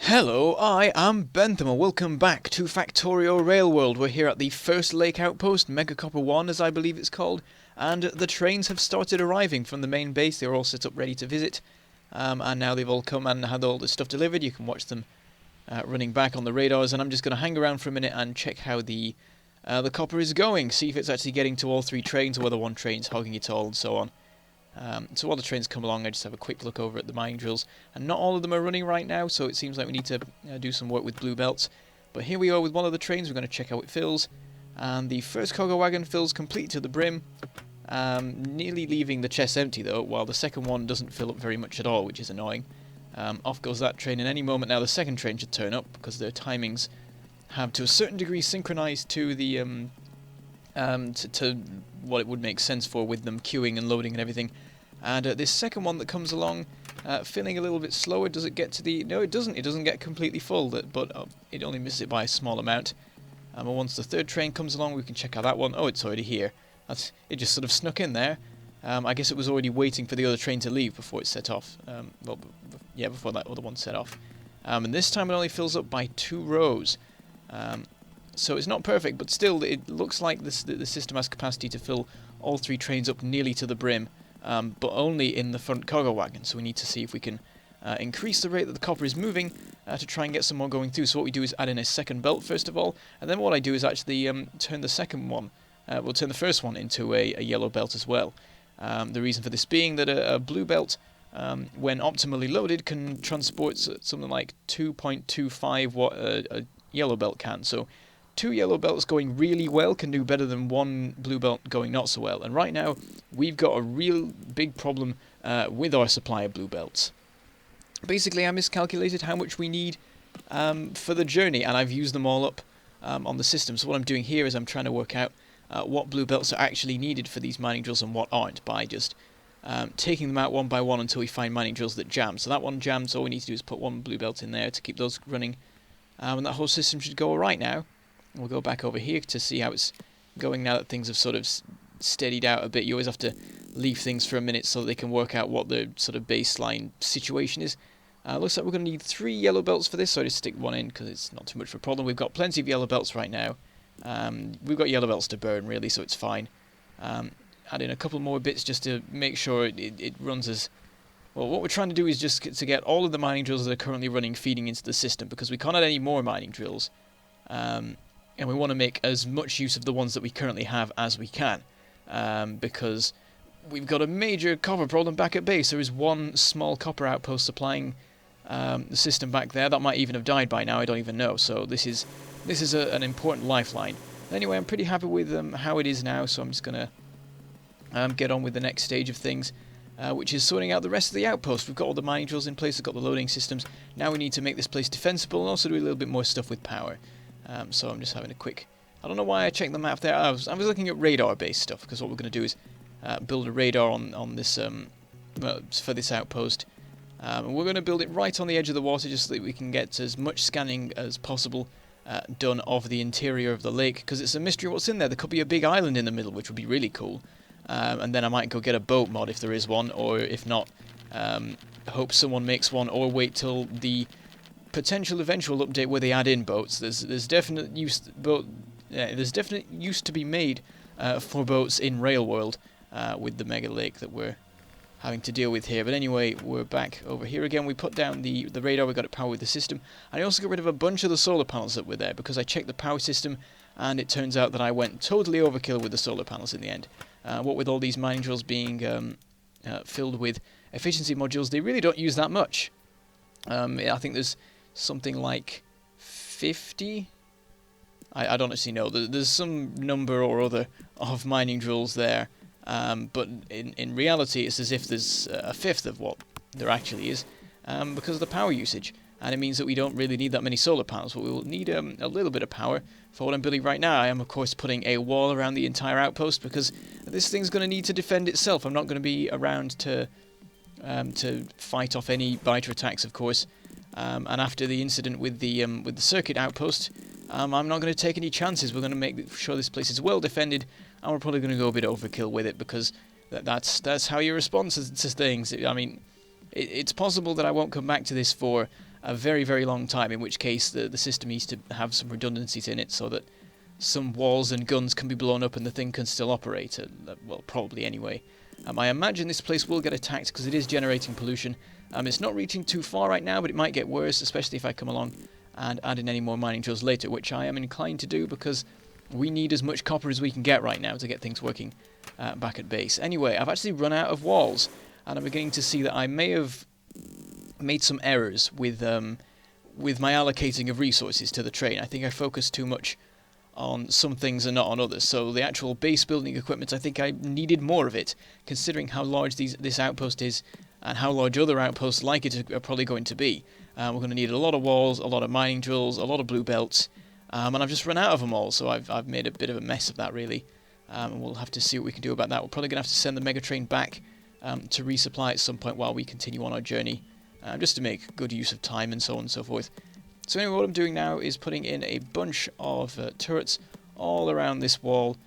Hello, I am Bentham and welcome back to Factorio Railworld. We're here at the first lake outpost, Megacopper 1 as I believe it's called, and the trains have started arriving from the main base. They're all set up ready to visit, and now they've all come and had all the stuff delivered. You can watch them running back on the radars, and I'm just going to hang around for a minute and check how the copper is going, see if it's actually getting to all three trains or whether one train's hogging it all and so on. So while the trains come along, I just have a quick look over at the mining drills, and not all of them are running right now, so it seems like we need to do some work with blue belts. But here we are with one of the trains. We're going to check how it fills, and the first cargo wagon fills complete to the brim, nearly leaving the chest empty though, while the second one doesn't fill up very much at all, which is annoying. Off goes that train, and any moment now the second train should turn up, because their timings have to a certain degree synchronized to the to what it would make sense for with them queuing and loading and everything. And this second one that comes along, filling a little bit slower. Does it get to the... No, it doesn't. It doesn't get completely full, but it only misses it by a small amount. And once the third train comes along, we can check out that one. Oh, it's already here. It just sort of snuck in there. I guess it was already waiting for the other train to leave before it set off. Yeah, before that other one set off. And this time it only fills up by 2 rows. So it's not perfect, but still it looks like the system has capacity to fill all 3 trains up nearly to the brim, but only in the front cargo wagon. So we need to see if we can increase the rate that the copper is moving to try and get some more going through. So what we do is add in a second belt first of all, and then what I do is actually turn the second one, we'll turn the first one into a yellow belt as well. The reason for this being that a blue belt, when optimally loaded, can transport something like 2.25 what a yellow belt can. So 2 yellow belts going really well can do better than 1 blue belt going not so well. And right now, we've got a real big problem with our supply of blue belts. Basically, I miscalculated how much we need for the journey, and I've used them all up on the system. So what I'm doing here is I'm trying to work out what blue belts are actually needed for these mining drills and what aren't, by just taking them out one by one until we find mining drills that jam. So that one jams, so all we need to do is put 1 blue belt in there to keep those running. And that whole system should go alright now. We'll go back over here to see how it's going now that things have sort of steadied out a bit. You always have to leave things for a minute so that they can work out what the sort of baseline situation is. Looks like we're going to need 3 yellow belts for this, so I just stick 1 in because it's not too much of a problem. We've got plenty of yellow belts right now. We've got yellow belts to burn really, so it's fine. Add in a couple more bits just to make sure it runs as... Well, what we're trying to do is just to get all of the mining drills that are currently running feeding into the system, because we can't add any more mining drills. And we want to make as much use of the ones that we currently have as we can, because we've got a major copper problem back at base. There is 1 small copper outpost supplying the system back there. That might even have died by now, I don't even know. So this is an important lifeline. Anyway, I'm pretty happy with how it is now, so I'm just going to get on with the next stage of things, which is sorting out the rest of the outpost. We've got all the mining drills in place, we've got the loading systems. Now we need to make this place defensible and also do a little bit more stuff with power. So I'm just having a quick... I don't know why I checked the map there. I was looking at radar-based stuff, because what we're going to do is build a radar on this for this outpost. And we're going to build it right on the edge of the water, just so that we can get as much scanning as possible done of the interior of the lake, because it's a mystery what's in there. There could be a big island in the middle, which would be really cool. And then I might go get a boat mod if there is one, or if not, hope someone makes one, or wait till the potential eventual update where they add in boats. There's definite use to be made for boats in Railworld with the mega lake that we're having to deal with here. But anyway, we're back over here again. We put down the radar, we got it powered with the system, and I also got rid of a bunch of the solar panels that were there because I checked the power system and it turns out that I went totally overkill with the solar panels in the end. What with all these mining drills being filled with efficiency modules, they really don't use that much. I think there's something like 50. I don't actually know. There's some number or other of mining drills there, but in reality it's as if there's a fifth of what there actually is, because of the power usage. And it means that we don't really need that many solar panels, but we will need a little bit of power for what I'm building right now. I am of course putting a wall around the entire outpost because this thing's going to need to defend itself. I'm not going to be around to fight off any biter attacks, of course. And after the incident with the circuit outpost, I'm not going to take any chances. We're going to make sure this place is well defended, and we're probably going to go a bit overkill with it because that's how you respond to things. I mean, it's possible that I won't come back to this for a very, very long time, in which case the system needs to have some redundancies in it so that some walls and guns can be blown up and the thing can still operate. Well, probably anyway. I imagine this place will get attacked because it is generating pollution. It's not reaching too far right now, but it might get worse, especially if I come along and add in any more mining drills later, which I am inclined to do because we need as much copper as we can get right now to get things working back at base. Anyway, I've actually run out of walls, and I'm beginning to see that I may have made some errors with my allocating of resources to the train. I think I focused too much on some things and not on others. So the actual base building equipment, I think I needed more of it, considering how large this outpost is and how large other outposts like it are probably going to be. We're going to need a lot of walls, a lot of mining drills, a lot of blue belts, and I've just run out of them all, so I've made a bit of a mess of that, really. And we'll have to see what we can do about that. We're probably going to have to send the Mega Train back to resupply at some point while we continue on our journey, just to make good use of time and so on and so forth. So anyway, what I'm doing now is putting in a bunch of turrets all around this wall,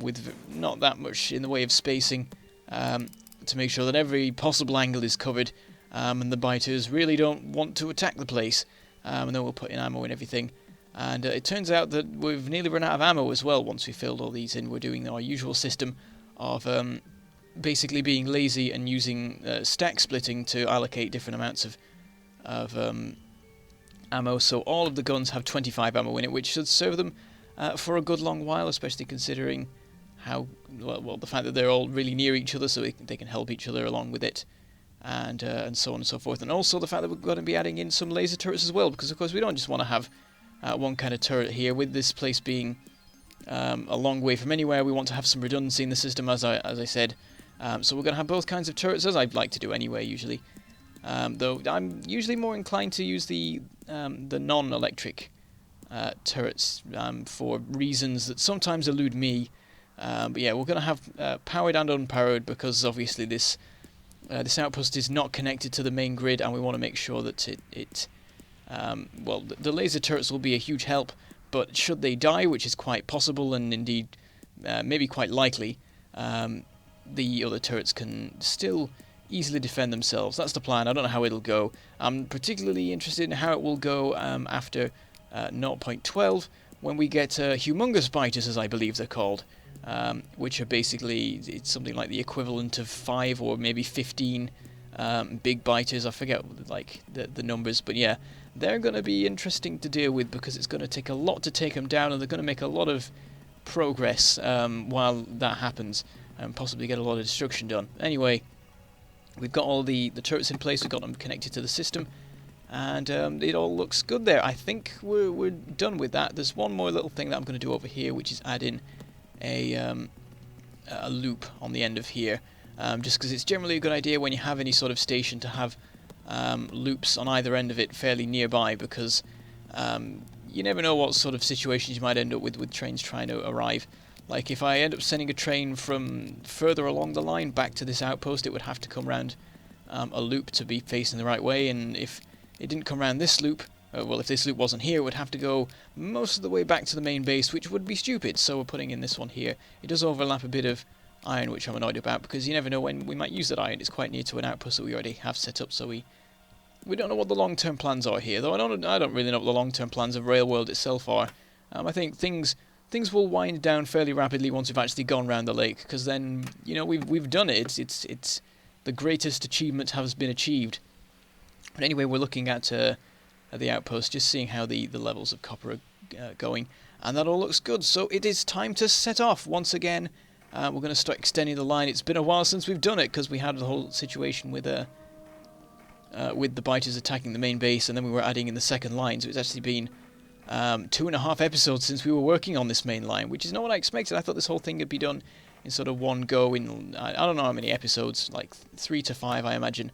with not that much in the way of spacing, to make sure that every possible angle is covered, and the biters really don't want to attack the place. And then we'll put in ammo and everything. And it turns out that we've nearly run out of ammo as well once we filled all these in. We're doing our usual system of basically being lazy and using stack splitting to allocate different amounts of ammo. So all of the guns have 25 ammo in it, which should serve them for a good long while, especially considering how, well, the fact that they're all really near each other, so they can help each other along with it, and so on and so forth. And also the fact that we're going to be adding in some laser turrets as well, because of course we don't just want to have one kind of turret here. With this place being a long way from anywhere, we want to have some redundancy in the system, as I said. So we're going to have both kinds of turrets, as I'd like to do anyway, usually. Though I'm usually more inclined to use the non-electric turrets for reasons that sometimes elude me. But yeah, we're going to have powered and unpowered, because obviously this outpost is not connected to the main grid, and we want to make sure that well, the laser turrets will be a huge help, but should they die, which is quite possible and indeed maybe quite likely, the other turrets can still easily defend themselves. That's the plan. I don't know how it'll go. I'm particularly interested in how it will go after 0.12, when we get humongous biters, as I believe they're called, which are basically, it's something like the equivalent of 5 or maybe 15 big biters. I forget like the numbers, but yeah, they're going to be interesting to deal with, because it's going to take a lot to take them down, and they're going to make a lot of progress while that happens, and possibly get a lot of destruction done. Anyway, we've got all the turrets in place, we've got them connected to the system, and it all looks good there. I think we're done with that. There's one more little thing that I'm going to do over here, which is add in a loop on the end of here, just because it's generally a good idea when you have any sort of station to have loops on either end of it fairly nearby, because you never know what sort of situations you might end up with trains trying to arrive. Like if I end up sending a train from further along the line back to this outpost, it would have to come round a loop to be facing the right way, and if it didn't come round this loop, well, if this loop wasn't here, it would have to go most of the way back to the main base, which would be stupid, so we're putting in this one here. It does overlap a bit of iron, which I'm annoyed about, because you never know when we might use that iron. It's quite near to an outpost that we already have set up, so we don't know what the long-term plans are here, though I don't really know what the long-term plans of Railworld itself are. I think things will wind down fairly rapidly once we've actually gone round the lake, because then, you know, we've done it. It's the greatest achievement has been achieved. But anyway, we're looking at the outpost, just seeing how the levels of copper are going, and that all looks good. So it is time to set off once again. We're going to start extending the line. It's been a while since we've done it, because we had the whole situation with the biters attacking the main base, and then we were adding in the second line. So it's actually been 2.5 episodes since we were working on this main line, which is not what I expected. I thought this whole thing could be done in sort of one go in, I don't know how many episodes, like 3 to 5 I imagine.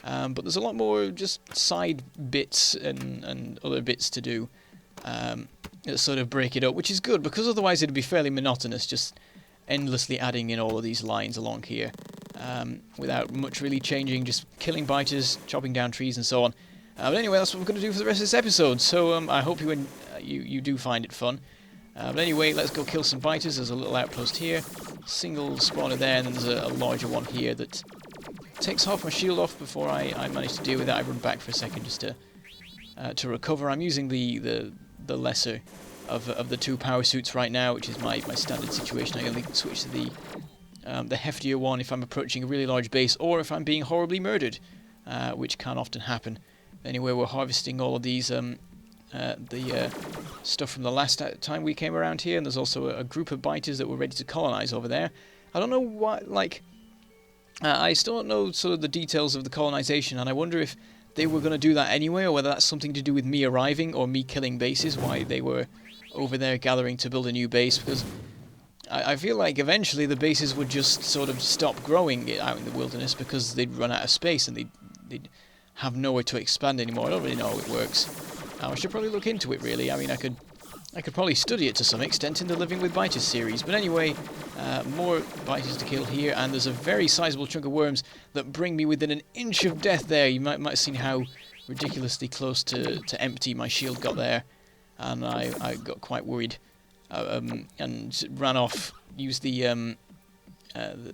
But there's a lot more just side bits and other bits to do that sort of break it up, which is good, because otherwise it'd be fairly monotonous, just endlessly adding in all of these lines along here without much really changing, just killing biters, chopping down trees and so on. But anyway, that's what we're going to do for the rest of this episode, so I hope you do find it fun. But anyway, let's go kill some biters. There's a little outpost here, single spawner there, and then there's a larger one here that takes half my shield off before I manage to deal with that. I run back for a second just to to recover. I'm using the lesser of the two power suits right now, which is my standard situation. I only switch to the heftier one if I'm approaching a really large base or if I'm being horribly murdered, which can often happen. Anyway, we're harvesting all of these stuff from the last time we came around here, and there's also a group of biters that were ready to colonize over there. I don't know what, like, I still don't know sort of the details of the colonization, and I wonder if they were going to do that anyway, or whether that's something to do with me arriving or me killing bases, why they were over there gathering to build a new base, because I feel like eventually the bases would just sort of stop growing out in the wilderness because they'd run out of space and they'd have nowhere to expand anymore. I don't really know how it works. I should probably look into it, really. I mean, I could probably study it to some extent in the Living with Biters series. But anyway, more biters to kill here, and there's a very sizable chunk of worms that bring me within an inch of death there. You might have seen how ridiculously close to empty my shield got there, and I got quite worried and ran off, used the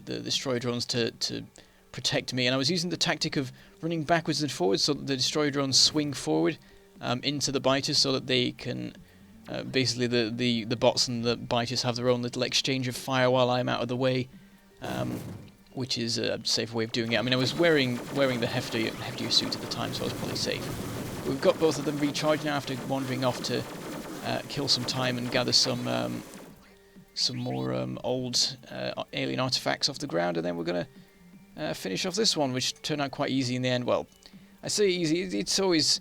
destroyer drones to protect me. And I was using the tactic of running backwards and forwards so that the destroyer drones swing forward into the biters so that they can... basically, the bots and the biters have their own little exchange of fire while I'm out of the way, which is a safe way of doing it. I mean, I was wearing the heftier suit at the time, so I was probably safe. We've got both of them recharged now after wandering off to kill some time and gather some more old alien artifacts off the ground, and then we're going to finish off this one, which turned out quite easy in the end. Well, I say easy, it's always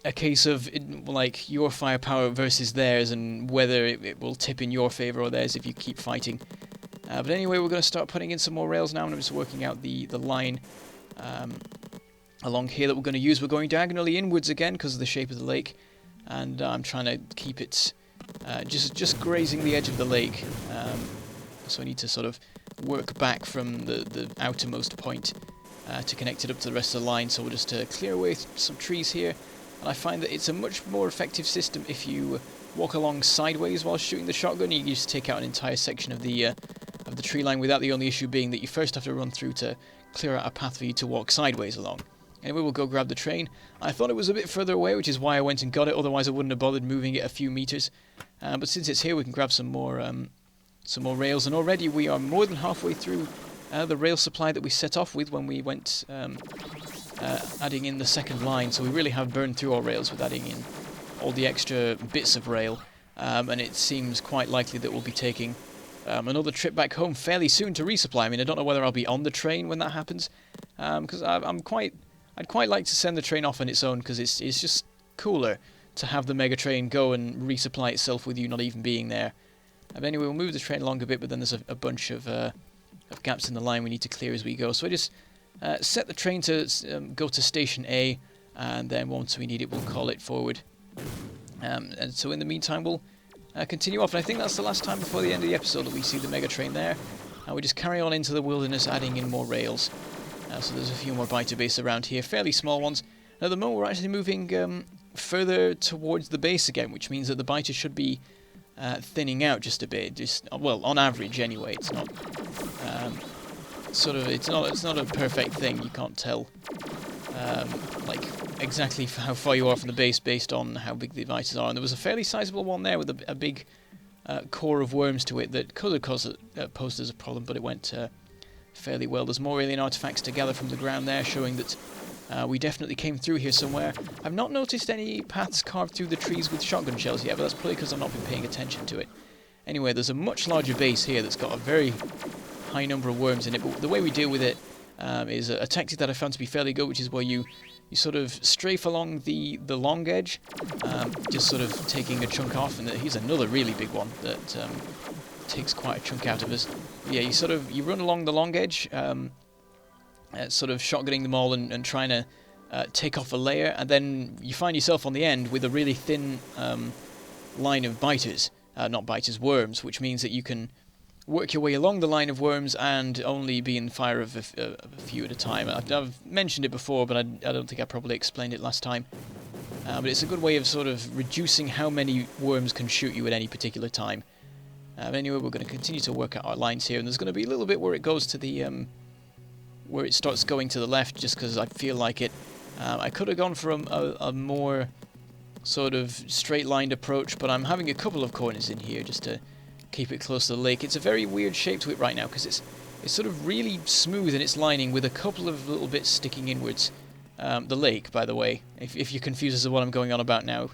a case of like your firepower versus theirs, and whether it will tip in your favour or theirs if you keep fighting. But anyway, we're going to start putting in some more rails now, and I'm just working out the line along here that we're going to use. We're going diagonally inwards again because of the shape of the lake, and I'm trying to keep it just grazing the edge of the lake. So I need to sort of work back from the outermost point to connect it up to the rest of the line. So we'll just clear away some trees here. And I find that it's a much more effective system if you walk along sideways while shooting the shotgun. You just take out an entire section of the tree line, without the only issue being that you first have to run through to clear out a path for you to walk sideways along. Anyway, we'll go grab the train. I thought it was a bit further away, which is why I went and got it, otherwise I wouldn't have bothered moving it a few meters. But since it's here, we can grab some more rails, and already we are more than halfway through the rail supply that we set off with when we went adding in the second line, so we really have burned through our rails with adding in all the extra bits of rail, and it seems quite likely that we'll be taking another trip back home fairly soon to resupply. I mean, I don't know whether I'll be on the train when that happens, because I'd quite like to send the train off on its own, because it's just cooler to have the mega train go and resupply itself with you not even being there. Anyway, we'll move the train along a bit, but then there's a bunch of gaps in the line we need to clear as we go. So I just set the train to go to Station A, and then once we need it, we'll call it forward. And so in the meantime, we'll continue off. And I think that's the last time before the end of the episode that we see the mega train there. And we just carry on into the wilderness, adding in more rails. So there's a few more biter bases around here, fairly small ones. And at the moment, we're actually moving further towards the base again, which means that the biters should be thinning out just a bit. Just, well, on average anyway. It's not it's not a perfect thing. You can't tell like exactly how far you are from the base based on how big the biters are. And there was a fairly sizable one there with a big core of worms to it that could have posed as a problem, but it went fairly well. There's more alien artifacts to gather from the ground there, showing that we definitely came through here somewhere. I've not noticed any paths carved through the trees with shotgun shells yet, but that's probably because I've not been paying attention to it. Anyway, there's a much larger base here that's got a very high number of worms in it, but the way we deal with it is a tactic that I found to be fairly good, which is where you sort of strafe along the long edge, just sort of taking a chunk off, and here's another really big one that takes quite a chunk out of us. Yeah, you run along the long edge, sort of shotgunning them all and trying to take off a layer, and then you find yourself on the end with a really thin line of biters, not biters, worms, which means that you can work your way along the line of worms and only be in fire of a few at a time. I've mentioned it before, but I don't think I probably explained it last time. But it's a good way of sort of reducing how many worms can shoot you at any particular time. Anyway, we're going to continue to work out our lines here, and there's going to be a little bit where it goes to the where it starts going to the left, just because I feel like it. I could have gone for a more sort of straight-lined approach, but I'm having a couple of corners in here just to keep it close to the lake. It's a very weird shape to it right now because it's sort of really smooth in its lining with a couple of little bits sticking inwards. The lake, by the way, if you're confused as to what I'm going on about now.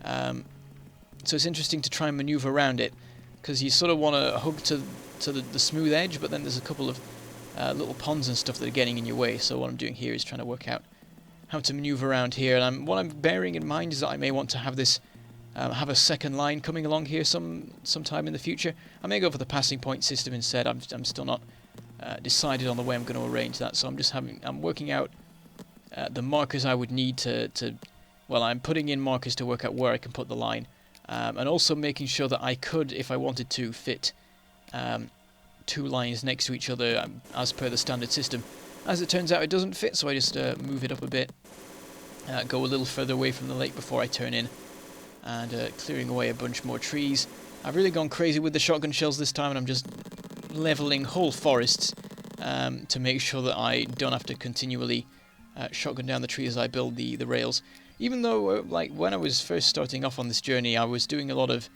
So it's interesting to try and maneuver around it because you sort of want to hug to the smooth edge, but then there's a couple of little ponds and stuff that are getting in your way. So what I'm doing here is trying to work out how to maneuver around here, and what I'm bearing in mind is that I may want to have this have a second line coming along here sometime in the future. I may go for the passing point system instead. I'm still not decided on the way I'm going to arrange that, so I'm working out the markers I would need well, I'm putting in markers to work out where I can put the line, and also making sure that I could, if I wanted to, fit two lines next to each other as per the standard system. As it turns out, it doesn't fit, so I just move it up a bit, go a little further away from the lake before I turn in, and clearing away a bunch more trees. I've really gone crazy with the shotgun shells this time, and I'm just leveling whole forests to make sure that I don't have to continually shotgun down the trees as I build the rails. Even though, like, when I was first starting off on this journey, I was doing a lot of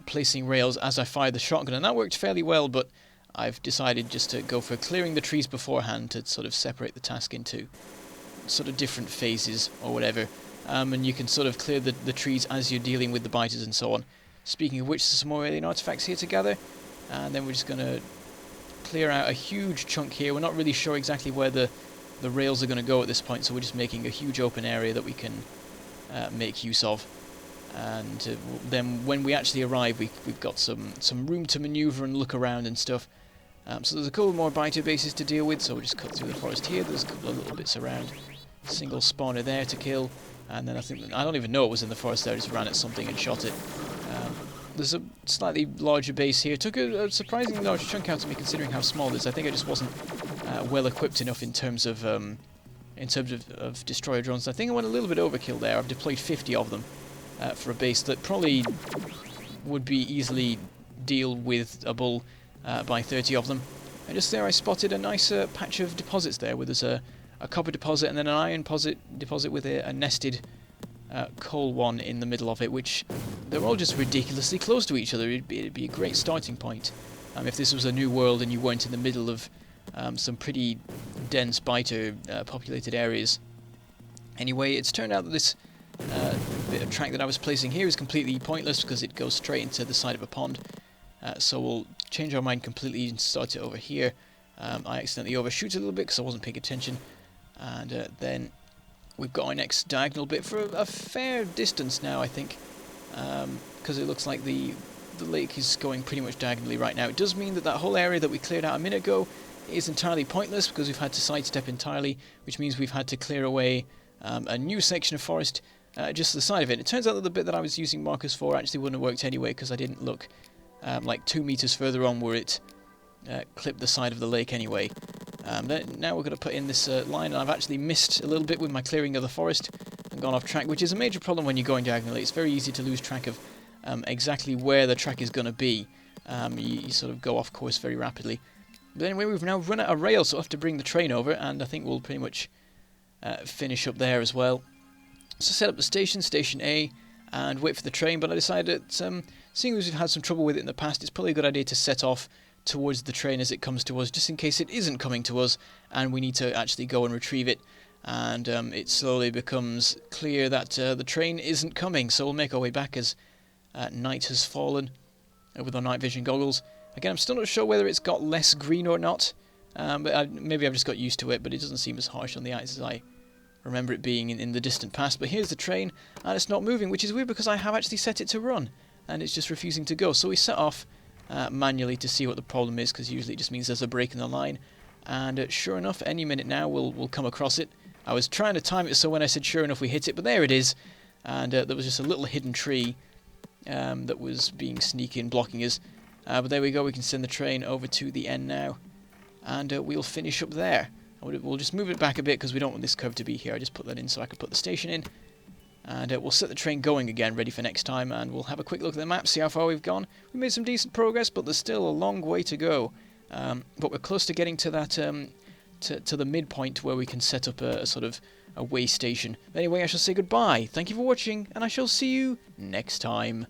placing rails as I fired the shotgun, and that worked fairly well, but I've decided just to go for clearing the trees beforehand to sort of separate the task into sort of different phases or whatever. And you can sort of clear the trees as you're dealing with the biters and so on. Speaking of which, there's some more alien artifacts here to gather, and then we're just going to clear out a huge chunk here. We're not really sure exactly where the rails are going to go at this point, so we're just making a huge open area that we can make use of. And then when we actually arrive, we've got some room to maneuver and look around and stuff. So there's a couple more biter bases to deal with, so we'll just cut through the forest here. There's a couple of little bits around. Single spawner there to kill, and then I don't even know it was in the forest there. I just ran at something and shot it. There's a slightly larger base here. Took a surprisingly large chunk out of me considering how small it is. I think I just wasn't well equipped enough in terms of destroyer drones. I think I went a little bit overkill there. I've deployed 50 of them for a base that probably would be easily deal withable by 30 of them. And just there I spotted a nice patch of deposits there, where there's a copper deposit and then an iron deposit with a nested coal one in the middle of it, which they're all just ridiculously close to each other. It'd be a great starting point if this was a new world and you weren't in the middle of some pretty dense biter populated areas. Anyway, it's turned out that this bit of track that I was placing here is completely pointless because it goes straight into the side of a pond. So we'll change our mind completely and start it over here. I accidentally overshoot a little bit because I wasn't paying attention. And then we've got our next diagonal bit for a fair distance now, I think. Because it looks like the lake is going pretty much diagonally right now. It does mean that whole area that we cleared out a minute ago is entirely pointless because we've had to sidestep entirely, which means we've had to clear away a new section of forest just to the side of it. It turns out that the bit that I was using markers for actually wouldn't have worked anyway because I didn't look like 2 meters further on where it clipped the side of the lake anyway. Now we're going to put in this line, and I've actually missed a little bit with my clearing of the forest and gone off track, which is a major problem when you're going diagonally. It's very easy to lose track of exactly where the track is going to be. You sort of go off course very rapidly. But anyway, we've now run out of rail, so we'll have to bring the train over, and I think we'll pretty much finish up there as well. So set up the station A, and wait for the train, but I decided that seeing as we've had some trouble with it in the past, it's probably a good idea to set off towards the train as it comes to us, just in case it isn't coming to us and we need to actually go and retrieve it. And it slowly becomes clear that the train isn't coming, so we'll make our way back as night has fallen with our night vision goggles. Again, I'm still not sure whether it's got less green or not, but maybe I've just got used to it, but it doesn't seem as harsh on the eyes as I remember it being in the distant past. But here's the train, and it's not moving, which is weird because I have actually set it to run, and it's just refusing to go. So we set off manually to see what the problem is, because usually it just means there's a break in the line, and sure enough, any minute now we'll come across it. I was trying to time it so when I said sure enough we hit it, but there it is, and there was just a little hidden tree that was being sneaky and blocking us. But there we go, we can send the train over to the end now, and we'll finish up there. We'll just move it back a bit because we don't want this curve to be here. I just put that in so I could put the station in. And we'll set the train going again, ready for next time, and we'll have a quick look at the map, see how far we've gone. We made some decent progress, but there's still a long way to go. But we're close to getting to that, to the midpoint where we can set up a sort of a way station. Anyway, I shall say goodbye. Thank you for watching, and I shall see you next time.